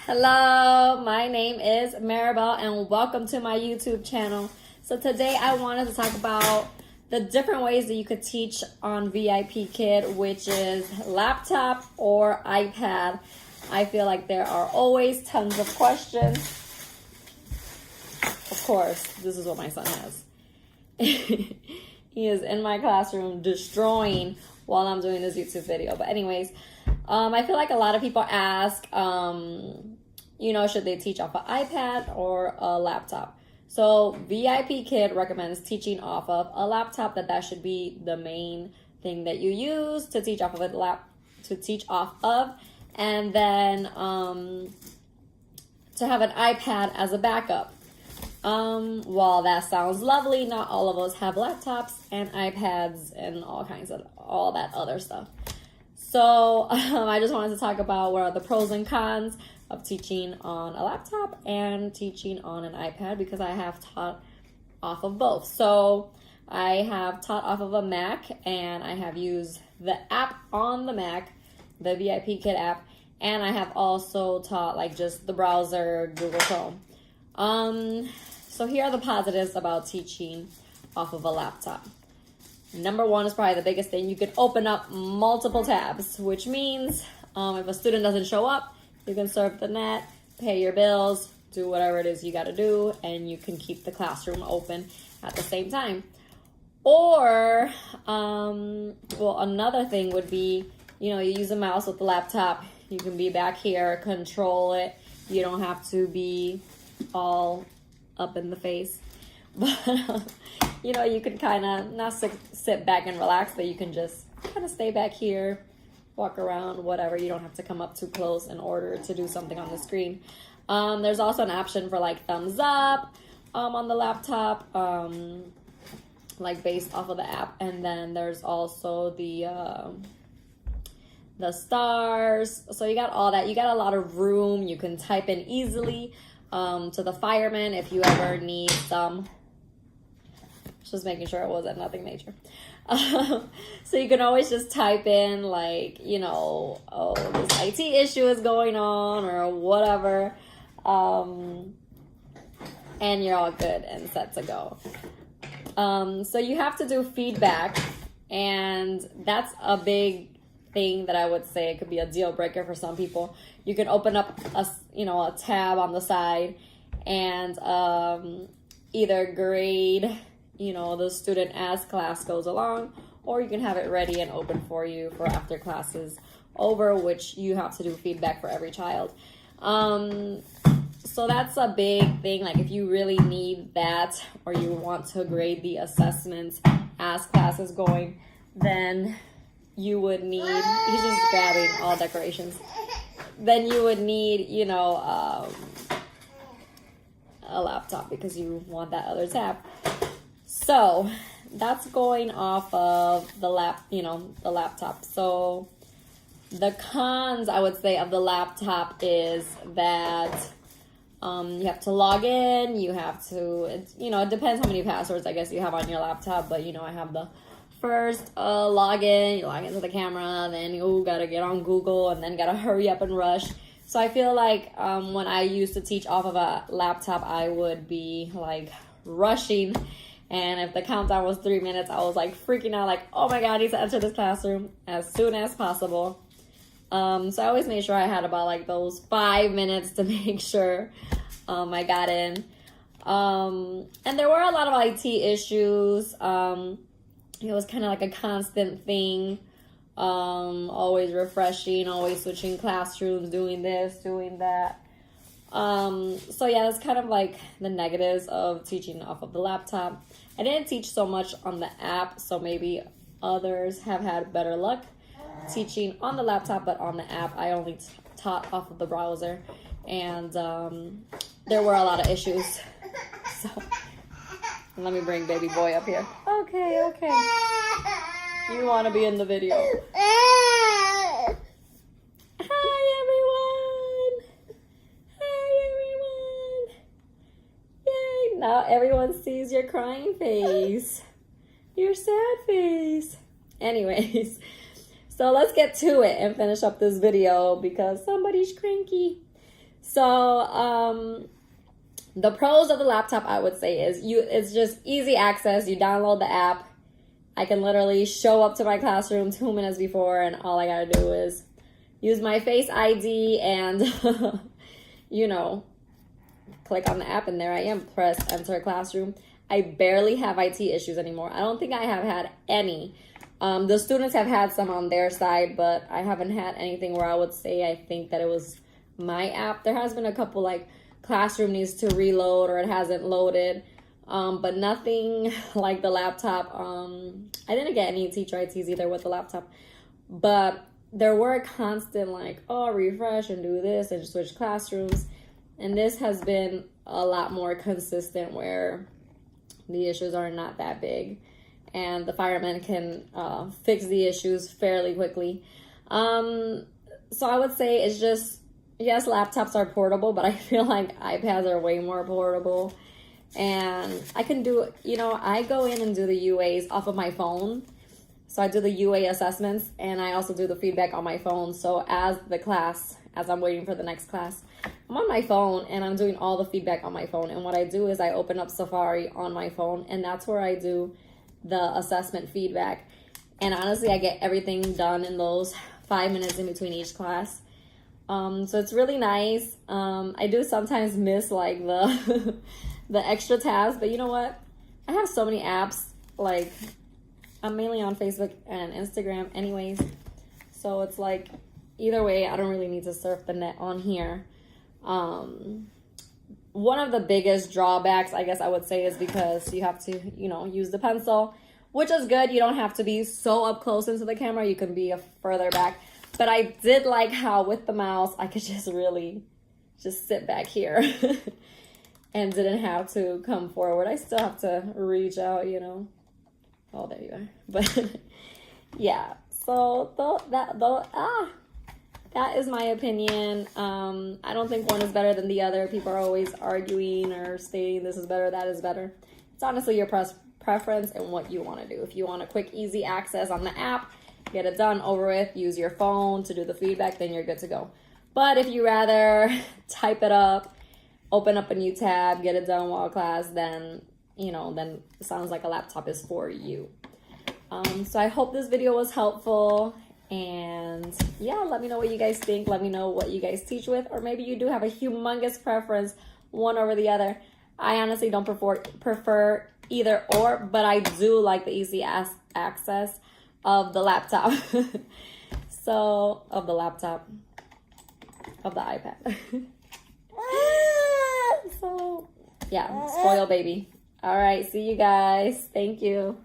Hello, my name is Maribel and welcome to my YouTube channel. So today I wanted to talk about the different ways that you could teach on VIPKid, which is laptop or iPad. I feel like there are always tons of questions. Of course, this is what my son has. He is in my classroom destroying while I'm doing this YouTube video. But anyways, I feel like a lot of people ask, should they teach off an iPad or a laptop? So VIPKid recommends teaching off of a laptop. That should be the main thing that you use to teach off of and then to have an iPad as a backup. While that sounds lovely, not all of us have laptops and iPads and all that other stuff. So I just wanted to talk about what are the pros and cons of teaching on a laptop and teaching on an iPad, because I have taught off of both. So I have taught off of a Mac, and I have used the app on the Mac, the VIPKid app, and I have also taught like just the browser, Google Chrome. So here are the positives about teaching off of a laptop. Number one is probably the biggest thing. You can open up multiple tabs, which means if a student doesn't show up, you can surf the net, pay your bills, do whatever it is you got to do, and you can keep the classroom open at the same time. Or, another thing would be, you use a mouse with the laptop. You can be back here, control it. You don't have to be all up in the face. But, you can kind of not sit back and relax, but you can just kind of stay back here, walk around, whatever. You don't have to come up too close in order to do something on the screen. There's also an option for like thumbs up on the laptop, like based off of the app. And then there's also the stars. So you got all that. You got a lot of room. You can type in easily to the fireman if you ever need some. Just making sure it wasn't nothing major. So you can always just type in like, this IT issue is going on or whatever. And you're all good and set to go. So you have to do feedback, and that's a big thing that I would say it could be a deal breaker for some people. You can open up a tab on the side and either grade the student as class goes along, or you can have it ready and open for you for after class is over, which you have to do feedback for every child. So that's a big thing. Like if you really need that, or you want to grade the assessments as class is going, then you would need, he's just grabbing all decorations. Then you would need, a laptop, because you want that other tab. So that's going off of the laptop. So the cons, I would say, of the laptop is that you have to log in. You have to, it depends how many passwords I guess you have on your laptop. But I have the first login. You log into the camera, then you gotta get on Google, and then gotta hurry up and rush. So I feel like when I used to teach off of a laptop, I would be like rushing. And if the countdown was 3 minutes, I was like freaking out, like, oh my God, I need to enter this classroom as soon as possible. So I always made sure I had about like those 5 minutes to make sure I got in. And there were a lot of IT issues. It was kind of like a constant thing. Always refreshing, always switching classrooms, doing this, doing that. So yeah, that's kind of like the negatives of teaching off of the laptop. I didn't teach so much on the app, so maybe others have had better luck teaching on the laptop, but on the app, I only taught off of the browser, and there were a lot of issues. So let me bring baby boy up here. Okay. You want to be in the video. Now everyone sees your crying face, your sad face. Anyways, so let's get to it and finish up this video because somebody's cranky. So, the pros of the laptop, I would say, is it's just easy access. You download the app. I can literally show up to my classroom 2 minutes before, and all I gotta do is use my Face ID and, you know, click on the app, and there I am. Press enter classroom. I barely have IT issues anymore. I don't think I have had any. The students have had some on their side, but I haven't had anything where I would say I think that it was my app. There has been a couple like classroom needs to reload or it hasn't loaded, but nothing like the laptop. I didn't get any teacher ITs either with the laptop, but there were constant like, oh, refresh and do this and switch classrooms. And this has been a lot more consistent where the issues are not that big and the firemen can fix the issues fairly quickly. So I would say it's just, yes, laptops are portable, but I feel like iPads are way more portable. And I can do, you know, I go in and do the UAs off of my phone. So I do the UA assessments and I also do the feedback on my phone. So as I'm waiting for the next class, I'm on my phone and I'm doing all the feedback on my phone. And what I do is I open up Safari on my phone and that's where I do the assessment feedback. And honestly, I get everything done in those 5 minutes in between each class. So it's really nice. I do sometimes miss like the the extra tabs, but you know what? I have so many apps. Like I'm mainly on Facebook and Instagram anyways. So it's like either way, I don't really need to surf the net on here. One of the biggest drawbacks, I guess I would say, is because you have to, you know, use the pencil, which is good. You don't have to be so up close into the camera. You can be further back. But I did like how with the mouse, I could just really just sit back here and didn't have to come forward. I still have to reach out, you know. Oh, there you are. But yeah, so that is my opinion. I don't think one is better than the other. People are always arguing or stating this is better, that is better. It's honestly your preference and what you want to do. If you want a quick, easy access on the app, get it done, over with, use your phone to do the feedback, then you're good to go. But if you rather type it up, open up a new tab, get it done while class, then, you know, then it sounds like a laptop is for you. So I hope this video was helpful. And yeah, let me know what you guys think. Let me know what you guys teach with, or maybe you do have a humongous preference one over the other. I honestly don't prefer either or, but I do like the easy access of the laptop. Of the iPad. So yeah, spoil baby. All right, see you guys. Thank you.